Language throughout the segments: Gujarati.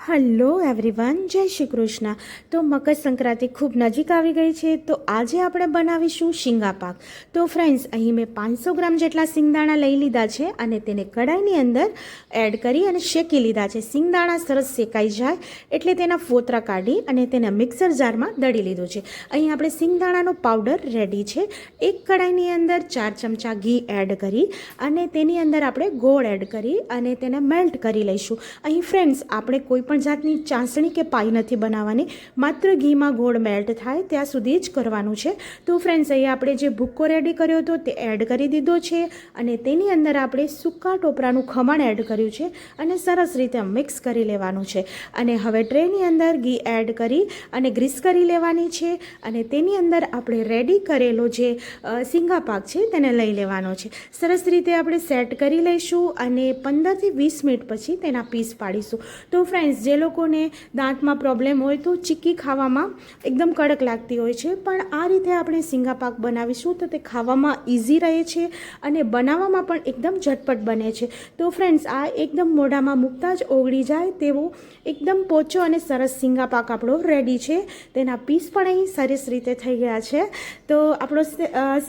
હલો એવરીવન, જય શ્રી કૃષ્ણ। તો મકર સંક્રાંતિ ખૂબ નજીક આવી ગઈ છે, તો આજે આપણે બનાવીશું શીંગા પાક। તો ફ્રેન્ડ્સ, અહીં મેં 500 ગ્રામ જેટલા સિંગદાણા લઈ લીધા છે અને તેને કડાઈની અંદર એડ કરી અને શેકી લીધા છે। સિંગદાણા સરસ શેકાઈ જાય એટલે તેના ફોતરા કાઢી અને તેને મિક્સર જારમાં દળી લીધું છે। અહીં આપણે સિંગદાણાનો પાવડર રેડી છે। એક કડાઈની અંદર 4 ચમચા ઘી એડ કરી અને તેની અંદર આપણે ગોળ એડ કરી અને તેને મેલ્ટ કરી લઈશું। અહીં ફ્રેન્ડ્સ, આપણે કોઈ પણ જાતની ચાસણી કે પાઈ નથી બનાવવાની, માત્ર ઘીમાં ગોળ મેલ્ટ થાય ત્યાં સુધી જ કરવાનું છે। તો ફ્રેન્ડ્સ, અહીંયા આપણે જે ભૂક્કો રેડી કર્યો હતો તે એડ કરી દીધો છે અને તેની અંદર આપણે સૂકા ટોપરાનું ખમણ એડ કર્યું છે અને સરસ રીતે મિક્સ કરી લેવાનું છે। અને હવે ટ્રેની અંદર ઘી એડ કરી અને ગ્રીસ કરી લેવાની છે અને તેની અંદર આપણે રેડી કરેલો જે શીંગા પાક છે તેને લઈ લેવાનો છે। સરસ રીતે આપણે સેટ કરી લઈશું અને 15થી 20 મિનિટ પછી તેના પીસ પાડીશું। તો ફ્રેન્ડ્સ, જે લોકોને દાંતમાં પ્રોબ્લેમ હોય તો ચીક્કી ખાવામાં એકદમ કડક લાગતી હોય છે, પણ આ રીતે આપણે શીંગા પાક બનાવીશું તો તે ખાવામાં ઇઝી રહે છે અને બનાવવામાં પણ એકદમ ઝટપટ બને છે। તો ફ્રેન્ડ્સ, આ એકદમ મોઢામાં મૂકતા જ ઓગળી જાય તેવો એકદમ પોચો અને સરસ શીંગા પાક આપણો રેડી છે। તેના પીસ પણ અહીં સરસ રીતે થઈ ગયા છે। તો આપણો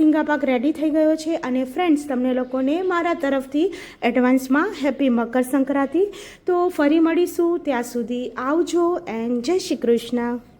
શીંગા પાક રેડી થઈ ગયો છે અને ફ્રેન્ડ્સ, તમને લોકોને મારા તરફથી એડવાન્સમાં હેપી મકર સંક્રાંતિ। તો ફરી મળીશું, ત્યાં સુધી આવજો એન્ડ જય શ્રી કૃષ્ણ।